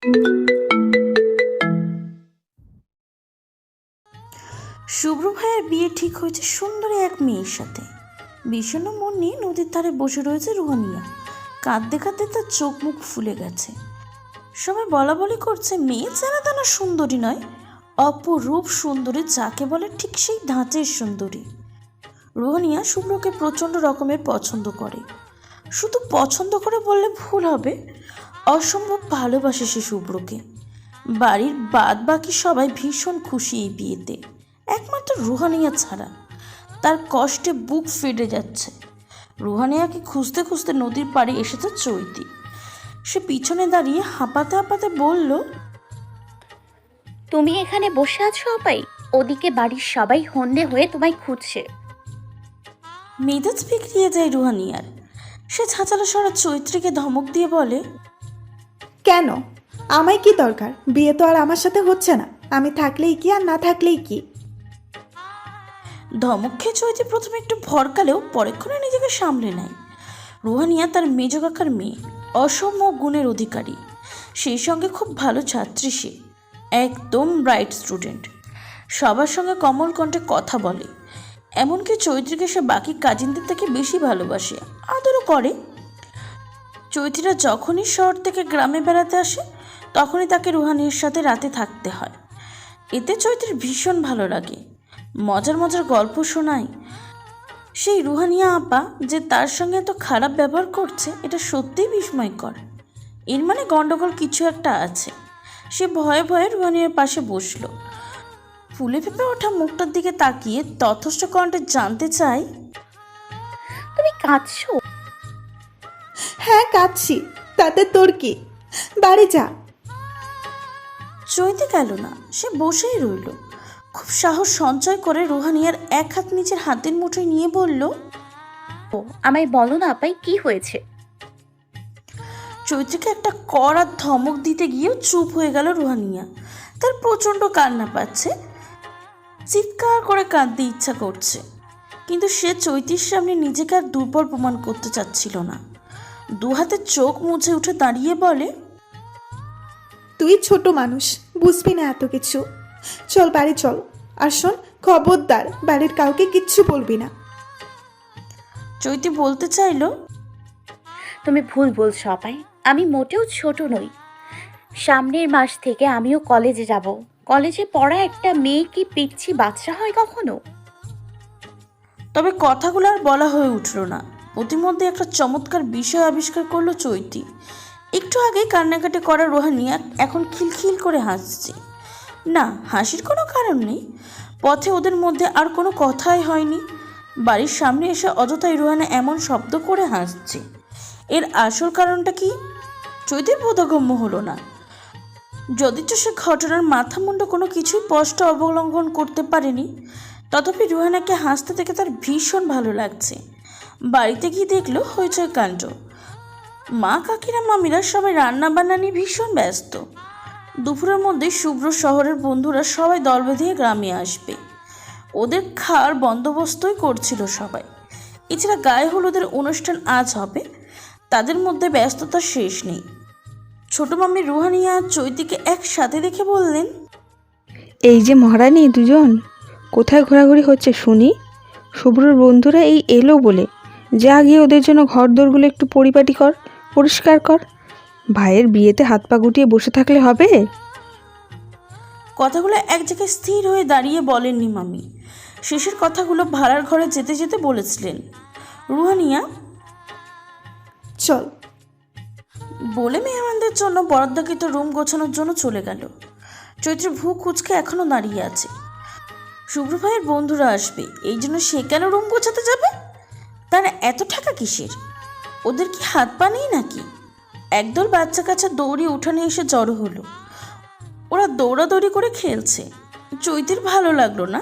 শুভ্র ভাইয়ের বিয়ে ঠিক হয়েছে সুন্দরী এক মেয়ের সাথে। বিষণ্ণ মন নিয়ে নদীর ধারে বসে রয়েছে রুহানিয়া। কাঁদতে কাঁদতে তার চোখ মুখ ফুলে গেছে। সবাই বলা বলি করছে মেয়ে চেনা তেনা সুন্দরী নয়, অপরূপ সুন্দরী, যাকে বলে ঠিক সেই ধাঁচের সুন্দরী। রুহানিয়া শুভ্রকে প্রচণ্ড রকমের পছন্দ করে। শুধু পছন্দ করে বললে ভুল হবে, অসম্ভব ভালোবাসে সে শুভ্রকে। বাড়ির বাদ বাকি সবাই ভীষণ খুশি এই বিয়েতে, একমাত্র রুহানিয়া ছাড়া। তার কষ্টে বুক ফেটে যাচ্ছে। রুহানিয়াকে খুঁজতে খুঁজতে নদীর পাড়ে এসেছে চৈতি। সে পিছনে দাঁড়িয়ে হাঁপাতে হাঁপাতে বলল, তুমি এখানে বসে আছো অপাই? ওদিকে বাড়ির সবাই হন্যে হয়ে তোমায় খুঁজছে। মেজাজ বিগড়িয়ে যায় রুহানিয়ার। সে ছাঁচালো সরা চৈত্রীকে ধমক দিয়ে বলে, কেন? আমায় কি দরকার? বিয়ে তো আর আমার সাথে হচ্ছে না। আমি থাকলেই কি আর না থাকলেই কি? ধমক খেয়ে চৈত্রী প্রথমে একটু ভরকালেও পরেক্ষণে নিজেকে সামলে নেয়। রুহানিয়া তার মেজ কাকার মেয়ে, অসম গুণের অধিকারী, সেই সঙ্গে খুব ভালো ছাত্রী। সে একদম ব্রাইট স্টুডেন্ট, সবার সঙ্গে কমল কণ্ঠে কথা বলে। এমনকি চৈত্রীকে সে বাকি কাজিনদের থেকে বেশি ভালোবাসে, আদরও করে। চৈত্রীরা যখনই শহর থেকে গ্রামে বেড়াতে আসে তখনই তাকে রুহানিয়ার সাথে রাতে থাকতে হয়। এতে চৈত্রীর ভীষণ ভালো লাগে। মজার মজার গল্প শোনায়। সেই রুহানিয়া আপা যে তার সঙ্গে এত খারাপ ব্যবহার করছে, এটা সত্যিই বিস্ময়কর। এর মানে গণ্ডগোল কিছু একটা আছে। সে ভয়ে ভয়ে রুহানিয়ার পাশে বসলো। ফুলে ফেঁপে ওঠা মুখটার দিকে তাকিয়ে তথস্থ কণ্ঠে জানতে চাই, তুমি কাঁদছো? হ্যাঁ, কাঁদছি। তাতে তোর কি? বাড়ি যা। চৈতে গেল না, সে বসেই রইল। খুব সাহস সঞ্চয় করে রুহানিয়ার এক হাত নিচের হাতের মুঠোয় নিয়ে বলল, ও আমায় বলো না আপাই, কি হয়েছে? চৈত্রীকে একটা কড়া ধমক দিতে গিয়েও চুপ হয়ে গেল রুহানিয়া। তার প্রচণ্ড কান্না পাচ্ছে, চিৎকার করে কাঁদতে ইচ্ছা করছে, কিন্তু সে চৈতির সামনে নিজেকে আর দুর্বল প্রমাণ করতে চাচ্ছিল না। দু হাতে চোখ মুছে উঠে দাঁড়িয়ে বলে, তুই ছোট মানুষ, বুঝবি না এত কিছু। চল বাড়ি চল। আর শোন, খবরদার বাড়ির কাউকে কিচ্ছু বলবি না। চৈতি বলতে চাইল, তুমি ভুল বলছো অপাই, আমি মোটেও ছোট নই। সামনের মাস থেকে আমিও কলেজে যাব। কলেজে পড়া একটা মেয়ে কি পিচ্ছি বাচ্চা হয় কখনো? তবে কথাগুলো আর বলা হয়ে উঠল না। প্রতিমধ্যে একটা চমৎকার বিষয় আবিষ্কার করলো চৈতি। একটু আগে কান্নাকাটি করা রুহানিয়া এখন খিলখিল করে হাসছে। না, হাসির কোনো কারণ নেই। পথে ওদের মধ্যে আর কোনো কথাই হয়নি। বাড়ির সামনে এসে অযথাই রুহানা এমন শব্দ করে হাসছে। এর আসল কারণটা কি চৈতির বোধগম্য হলো না। যদিচ সে ঘটনার মাথা মুন্ডু কোনো কিছুই স্পষ্ট অবলম্বন করতে পারেনি, তথাপি রুহানাকে হাসতে দেখে তার ভীষণ ভালো লাগছে। বাড়িতে গিয়ে দেখলো হইচই কাণ্ড। মা কাকিরা মামিরা সবাই রান্না বান্না নিয়ে ভীষণ ব্যস্ত। দুপুরের মধ্যে শুভ্র শহরের বন্ধুরা সবাই দল বেঁধে গ্রামে আসবে। ওদের খাওয়ার বন্দোবস্তই করছিল সবাই। এছাড়া গায়ে হলুদের অনুষ্ঠান আজ হবে। তাদের মধ্যে ব্যস্ততার শেষ নেই। ছোট মামি রুহানিয়া আর চৈতিকে একসাথে দেখে বললেন, এই যে মহারানী দুজন, কোথায় ঘোরাঘুরি হচ্ছে শুনি? শুভ্রর বন্ধুরা এই এলো বলে, যা গিয়ে ওদের জন্য ঘর দোরগুলো একটু পরিপাটি কর, পরিষ্কার কর। ভাইয়ের বিয়েতে হাত পা গুটিয়ে বসে থাকলে হবে? কথাগুলো এক জায়গায় স্থির হয়ে দাঁড়িয়ে বলেননি মামি। শেষের কথাগুলো ভাড়ার ঘরে যেতে যেতে বলেছিলেন। রুহানিয়া চল। বলে মেহমানদের জন্য বরাদ্দকৃত রুম গোছানোর জন্য চলে গেল। চৈত্র ভূ কুচকে এখনো দাঁড়িয়ে আছে। শুভ্র ভাইয়ের বন্ধুরা আসবে, এই জন্য সে কেন রুম গোছাতে যাবে? তার এত টাকা কিসের? ওদের কি হাত পা নেই নাকি? একদল বাচ্চা কাচ্চা দৌড়ে উঠানে এসে জড়ো হলো। ওরা দৌড়াদৌড়ি করে খেলছে। চৈতির ভালো লাগলো না।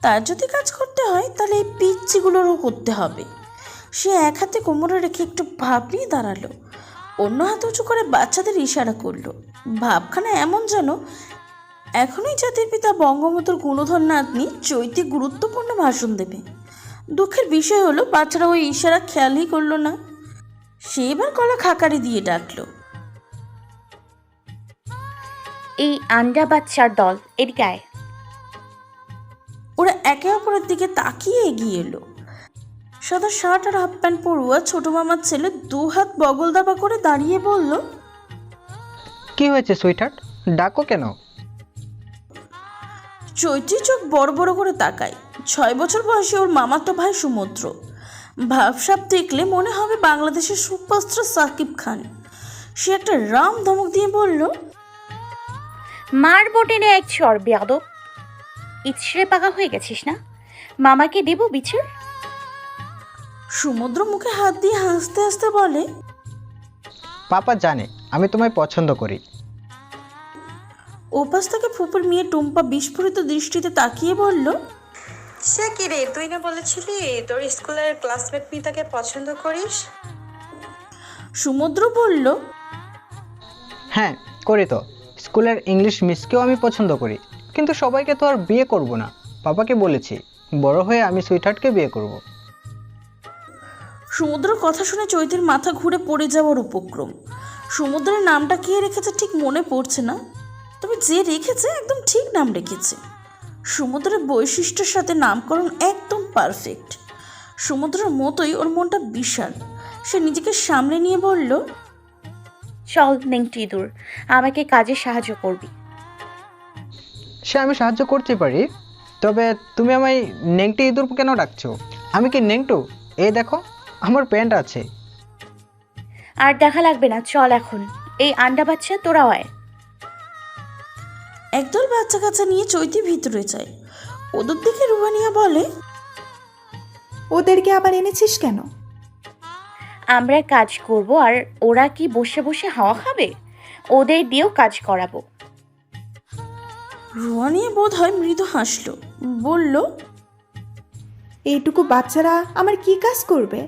তার যদি কাজ করতে হয় তাহলে এই পিচ্চিগুলোরও করতে হবে। সে এক হাতে কোমরে রেখে একটু ভাব নিয়ে দাঁড়ালো, অন্য হাতে উঁচু করে বাচ্চাদের ইশারা করলো। ভাবখানা এমন যেন এখনই জাতির পিতা বঙ্গবন্ধুর গুণধর নাতনি চৈতি গুরুত্বপূর্ণ ভাষণ দেবে। দুঃখের বিষয় হলো বাচ্চারা ওই ইশারা খেয়ালই করলো না। সে এবার গলা খাকারি দিয়ে ডাকলো, এই আন্ডা বাচ্চার দল, এদিকে আয়। ওরা একে অপরের দিকে তাকিয়ে এগিয়ে এলো। সাদা শার্ট আর হাফ প্যান্ট পরুয়া ছোট মামার ছেলে দু হাত বগল দাবা করে দাঁড়িয়ে বলল, কি হয়েছে সুইটহার্ট, ডাকো কেন? চৈত্রী চোখ বড় বড় করে তাকায়। 6 বছর বয়সে ওর মামাতো ভাই সমুদ্র। ভাবসাব দেখলে মনে হবে বাংলাদেশের সুপারস্টার সাকিব খান। সে একটা রাম ধমক দিয়ে বলল, মার বটেনে এক চর বেয়াদব, ইচ্ছে পাকা হয়ে গেছিস না? মামাকে দেব বিচার? সমুদ্র মুখে হাত দিয়ে হাসতে হাসতে বলে, পাপা জানে আমি তোমায় পছন্দ করি। ওপাশ থেকে ফুপুর মেয়ে টুম্পা বিস্ফোরিত দৃষ্টিতে তাকিয়ে বলল, সে কি রে, তুই না বলেছিলি তোর স্কুলের ক্লাসমেট মিতাকে পছন্দ করিস? সমুদ্র বলল, হ্যাঁ করি তো, স্কুলের ইংলিশ মিসকেও আমি পছন্দ করি, কিন্তু সবাইকে তো আর বিয়ে করব না। পাপাকে বলেছি বড় হয়ে আমি সুইটহার্টকে বিয়ে করব। সমুদ্রের কথা শুনে চৈতির মাথা ঘুরে পড়ে যাওয়ার উপক্রম। সমুদ্রের নামটা কে রেখেছে ঠিক মনে পড়ছে না, তবে যে রেখেছে একদম ঠিক নাম রেখেছে। সমুদ্রের বৈশিষ্ট্যের সাথে নামকরণ একদম পারফেক্ট। সমুদ্রের মতোই ওর মনটা বিশাল। সে নিজেকে সামলে নিয়ে বলল, চল নেংটি দূর, আমাকে কাজে সাহায্য করবি। সে আমি সাহায্য করতে পারি, তবে তুমি আমায় নেংটি ইঁদুর কেন ডাকছো? আমি কি নেংটু? এই দেখো আমার প্যান্ট আছে। আর দেখা লাগবে না, চল এখন। এই আন্ডা বাচ্চা তোরা হয়। একদল বাচ্চা কাচ্চা নিয়ে চৈতি ভিতরে যায়। ওদের দিকে রুহানিয়া বলে, ওদেরকে আবার এনেছিস কেন? আমরা কাজ করব, আর ওরা কি বসে বসে হাওয়া খাবে? ওদের দিয়েও কাজ করাবো। রুহানিয়া বোধ হয় মৃদু হাসল, বলল, এইটুকু বাচ্চারা আমার কি কাজ করবে?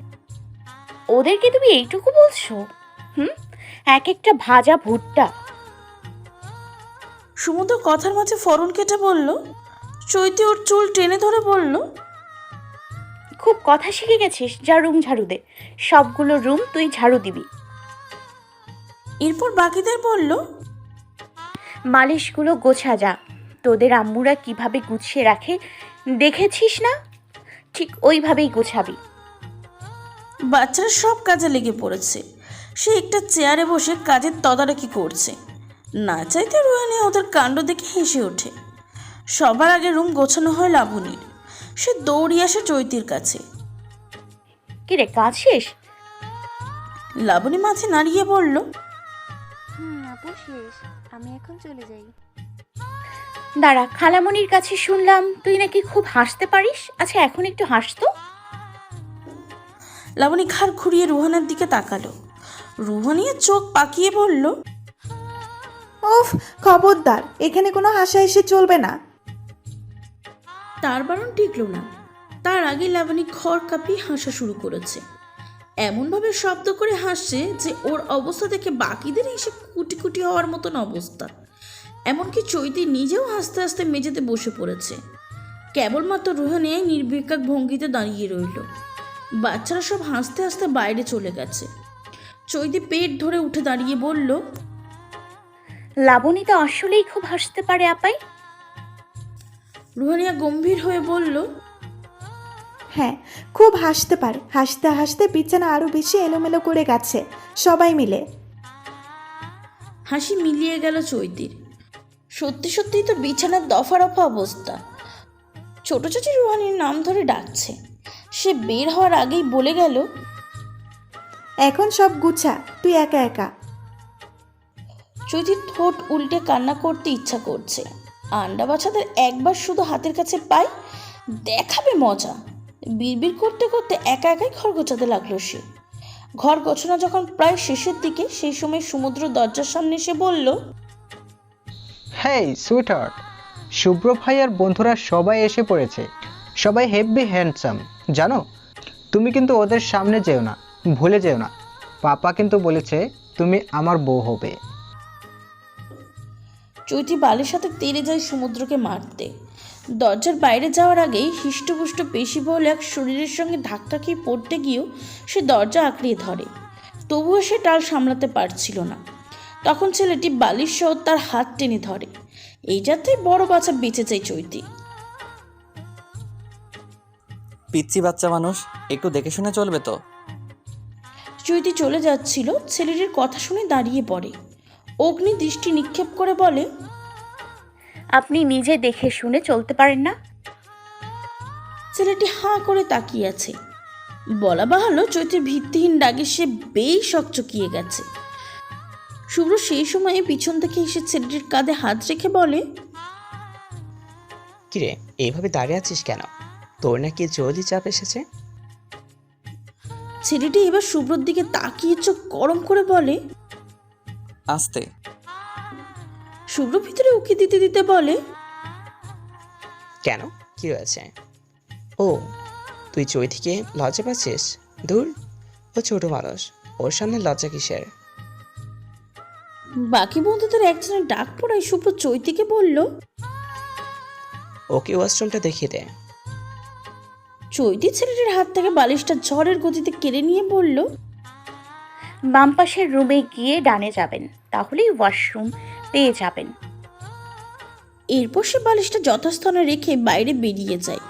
ওদেরকে তুমি এইটুকু বলছো? এক একটা ভাজা ভুট্টা। সমুদ্র কথার মাঝে ফরন কেটে বলল। চৈতি ওর চুল টেনে ধরে বলল, খুব কথা শিখে গেছিস, যা রুম ঝাড়ু দে। সবগুলো রুম তুই ঝাড়ু দিবি। এরপর বাকিদের বলল, মালিশগুলো গোছা যা। তোদের আম্মুরা কিভাবে গুছিয়ে রাখে দেখেছিস না? ঠিক ওইভাবেই গোছাবি। বাচ্চারা সব কাজে লেগে পড়েছে। সে একটা চেয়ারে বসে কাজের তদারকি করছে। না চাইতে রুহানি ওদের কাণ্ড দেখে হেসে ওঠে। সবার আগে রুম গোছানো হয় লাবণীর। সে দৌড়িয়ে আসে চৈতির কাছে। কিরে, কাজ শেষ? লাবণী মাথা নাড়িয়ে বলল, আপু শেষ, আমি এখন চলে যাই। দাঁড়া, খালামণির কাছে শুনলাম তুই নাকি খুব হাসতে পারিস। আচ্ছা এখন একটু হাসতো। লাবণী ঘাড় ঘুরিয়ে রুহানের দিকে তাকালো। রুহানিয়া চোখ পাকিয়ে বলল, ওফ, খবরদার, এখানে কোনো হাসাহাসি চলবে না। তার বারণ টিকল না। তার আগে লাবণী ঘর কাঁপিয়ে হাসা শুরু করেছে। এমনভাবে শব্দ করে হাসছে যে ওর অবস্থা দেখে বাকিদের এসে কুটি কুটি হওয়ার মতন অবস্থা। এমনকি চৈতি নিজেও হাসতে হাসতে মেঝেতে বসে পড়েছে। কেবলমাত্র রুহানিয়াই নির্বিকার ভঙ্গিতে দাঁড়িয়ে রইল। বাচ্চারা সব হাসতে হাসতে বাইরে চলে গেছে। চৈতি পেট ধরে উঠে দাঁড়িয়ে বলল, লাবণী তো আসলেই খুব হাসতে পারে আপাই। রুহানিয়া গম্ভীর হয়ে বলল, হ্যাঁ, খুব হাসতে পারে। হাসতে হাসতে বিছানা আরো বেশি এলোমেলো করে গেছে সবাই মিলে। হাসি মিলিয়ে গেল চৈতির। সত্যি সত্যিই তো বিছানার দফা রফা অবস্থা। ছোট চাচি রুহানির নাম ধরে ডাকছে। সে বের হওয়ার আগেই বলে গেল, এখন সব গুছা, তুই একা একা। চৈতির ঠোঁট উল্টে কান্না করতে ইচ্ছা করছে। আন্ডা বাচ্চাদের একবার শুধু হাতের কাছে পাই, দেখাবে মজা। বিড়বিড় করতে করতে একা একাই ঘর গোছাতে লাগলো সে। ঘর গোছানো যখন প্রায় শেষের দিকে, সেই সময় সমুদ্র দরজার সামনে এসে বলল, হেই সুইটহার্ট, শুভ্র ভাই আর বন্ধুরা সবাই এসে পড়েছে। সবাই হেভি হ্যান্ডসাম, জানো? তুমি কিন্তু ওদের সামনে যেও না, ভুলে যেও না। পাপা কিন্তু বলেছে তুমি আমার বউ হবে। চৈতি বালির সাথে তেড়ে যায় সমুদ্রকে মারতে। দরজার বাইরে যাওয়ার আগেই হৃষ্টপুষ্ট পেশি বলে এক শরীরের সঙ্গে ধাক্কা খেয়ে পড়তে গিয়েও সে দরজা আঁকড়িয়ে ধরে। তবুও সে টাল সামলাতে পারছিল না। তখন ছেলেটি বালিশ সহ তার হাত টেনে ধরে। এইটাতেই বড় বাচ্চা বেঁচে যায় চৈতি। পিচ্ছি বাচ্চা মানুষ, একটু দেখে শুনে চলবে তো। চৈতি চলে যাচ্ছিল, ছেলেটির কথা শুনে দাঁড়িয়ে পড়ে। অগ্নি দৃষ্টি নিক্ষেপ করে বলে, আপনি নিজে দেখে শুনে চলতে পারেন না? ছেলেটি হাঁ করে তাকিয়ে আছে। বলা বাহুল্য, চৈতির ভিত্তিহীন ডাকে সে বেশ চকিয়ে গেছে। শুভ্র সেই সময়ে পিছন থেকে এসে ছেলেটির কাঁধে হাত রেখে বলে, কিরে, এইভাবে দাঁড়িয়ে আছিস কেন? তোর নাকি জলদি চাপ এসেছে? ছেলেটি এবার শুভ্রর দিকে তাকিয়ে চোখ গরম করে বলে, আস্তে। শুভ্র ভিতরে উকি দিতে দিতে বলে, কেন, কি হয়েছে? ও, তুই চৈতিকে লজ্জা পাচ্ছিস? দূর, ও ছোট মানুষ, ওর সামনে লজ্জা কিসের? বাকি বন্ধুদের একজনের ডাক পড়ায় শুভ্র চৈতিকে বলল, ওকে ওয়াশরুমটা দেখিয়ে দে। চৈতি ছেলেটির হাত থেকে বালিশটা ঝড়ের গতিতে কেড়ে নিয়ে বলল, বাম পাশের রুমে গিয়ে ডানে যাবেন, তাহলেই ওয়াশরুম পেয়ে যাবেন। এরপর সে বালিশটা যথাস্থানে রেখে বাইরে বেরিয়ে যায়।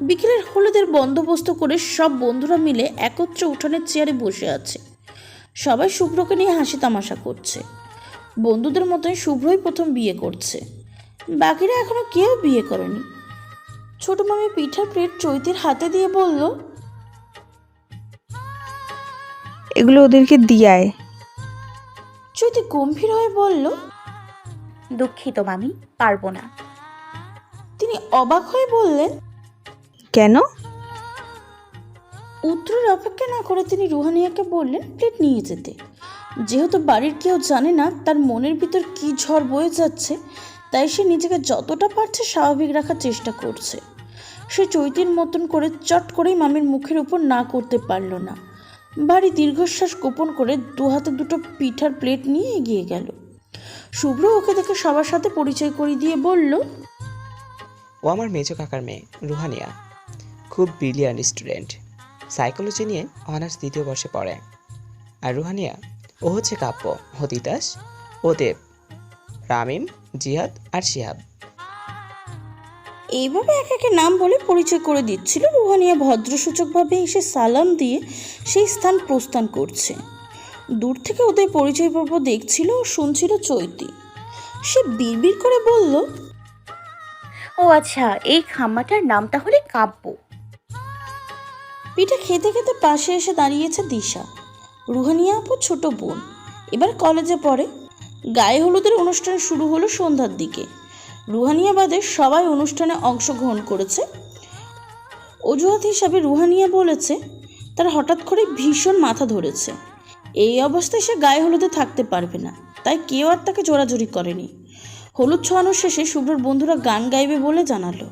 বিকেলের হলুদের বন্দোবস্ত করে সব বন্ধুরা মিলে একত্রে উঠোনের চেয়ারে বসে আছে। সবাই শুভ্রকে নিয়ে হাসি তামাশা করছে। বন্ধুদের মতোই শুভ্রই প্রথম বিয়ে করছে, বাকিরা এখনো কেউ বিয়ে করেনি। ছোট মামি পিঠার প্লেট চৈতির হাতে দিয়ে বলল, এগুলো ওদেরকে দিয়ায়। চৈতি গম্ভীর হয়ে বলল, দুঃখিত মামি, পারবো না। তিনি অবাক হয়ে বললেন, কেন? উত্তরের অপেক্ষা না করে তিনি রুহানিয়াকে বললেন প্লেট নিয়ে যেতে। যেহেতু বাড়ির কেউ জানে না তার মনের ভিতর কি ঝড় বয়ে যাচ্ছে, তাই সে নিজেকে যতটা পারছে স্বাভাবিক রাখার চেষ্টা করছে। সে চৈতির মতন করে চট করেই মামির মুখের উপর না করতে পারল না। বাড়ি দীর্ঘশ্বাস গোপন করে দু হাতে দুটো পিঠার প্লেট নিয়ে এগিয়ে গেল। শুভ্র ওকে দেখে সবার সাথে পরিচয় করিয়ে দিয়ে বলল, ও আমার মেজো কাকার মেয়ে রুহানিয়া, খুব ব্রিলিয়ান্ট স্টুডেন্ট, সাইকোলজি নিয়ে অনার্স 2য় বর্ষে পড়ে। আর রুহানিয়া, ও হচ্ছে কাব্য, ও তিতাস, ও দেব, রামিম, জিহাদ আর শিহাব। এইভাবে এক একে নাম বলে পরিচয় করে দিচ্ছিল। রুহানিয়া ভদ্রসূচকভাবে এসে সালাম দিয়ে সেই স্থান প্রস্থান করছে। দূর থেকে ওদের পরিচয় পর্ব দেখছিল ও শুনছিল চৈতি। সে বিড়বিড় করে বলল, ও আচ্ছা, এই খাম্মাটার নাম তাহলে কাব্য। পিঠা খেতে খেতে পাশে এসে দাঁড়িয়েছে দিশা, রুহানিয়া আপু ছোট বোন, এবার কলেজে পড়ে। গায়ে হলুদের অনুষ্ঠান শুরু হলো সন্ধ্যার দিকে। রুহানিয়া বাদে সবাই অনুষ্ঠানে অংশগ্রহণ করেছে। অজুহাত হিসাবে রুহানিয়া বলেছে তার হঠাৎ করে ভীষণ মাথা ধরেছে, এই অবস্থায় সে গায়ে হলুদে থাকতে পারবে না, তাই কেউ আর তাকে জোরাজুরি করেনি। হলুদ ছোঁয়ানোর শেষে শুভ্রর বন্ধুরা গান গাইবে বলে জানালো।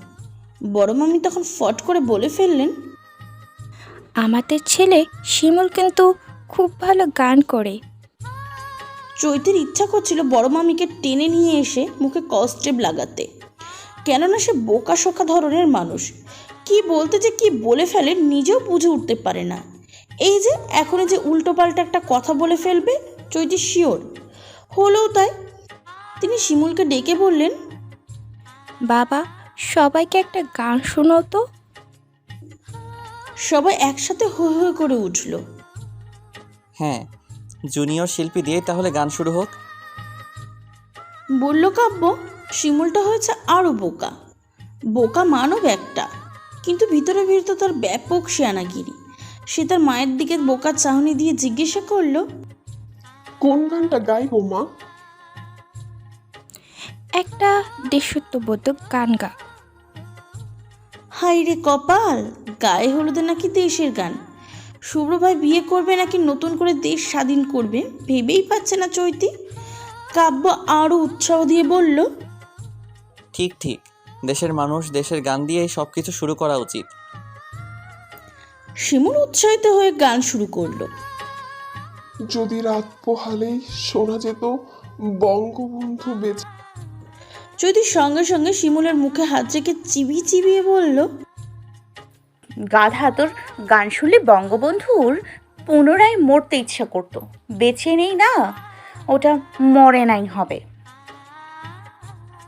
বড় মামি তখন ফট করে বলে ফেললেন, আমাদের ছেলে শিমুল কিন্তু খুব ভালো গান করে। চৈতির ইচ্ছা করছিল বড় মামিকে টেনে নিয়ে এসে মুখে কস্টেপ লাগাতে, কেননা সে বোকা শোকা ধরনের মানুষ, কি বলতে যে কি বলে ফেলে নিজেও বুঝে উঠতে পারে না। এই যে এখনই যে উল্টো পাল্টা একটা কথা বলে ফেলবে, চৈতি শিওর। হলেও তাই। তিনি শিমুলকে ডেকে বললেন, বাবা, সবাইকে একটা গান শোনাও তো। সবাই একসাথে হৈ হৈ করে উঠল। হ্যাঁ, জুনিয়র শিল্পী দিয়ে তাহলে গান শুরু হোক। বলল কাব্য। শিমুলটা হয়েছে আরও বোকা, বোকা মানব একটা, কিন্তু ভিতরে ভিতরে তার ব্যাপক শিয়ানাগিরি। সে তার মায়ের দিকে বোকার চাহনি দিয়ে জিজ্ঞাসা করলো, কোন গানটা গাইবো মা? একটা দেশত্ববোধক গান গা। হাই রে কপাল, গায়ে হলুদে নাকি দেশের গান। শুভ্র ভাই বিয়ে করবে নাকি নতুন করে দেশ স্বাধীন করবে ভেবেই পাচ্ছে না চৈতি। কাব্য আরও উৎসাহ দিয়ে বলল, ঠিক ঠিক, দেশের মানুষ দেশের গান দিয়েই সব কিছু শুরু করা উচিত। শিমুল উৎসাহিত হয়ে গান শুরু করলো। যদি রাত পোহালেই শোনা যেত বঙ্গবন্ধু বেঁচে। চৈতি সঙ্গে সঙ্গে শিমুলের মুখে হাত রেখে চিবিয়ে চিবিয়ে বলল, গাধা, তোর গান শুনলে বঙ্গবন্ধুর পুনরায় মরতে ইচ্ছা করতো, বেঁচে নেই না, ওটা মরে নাই হবে।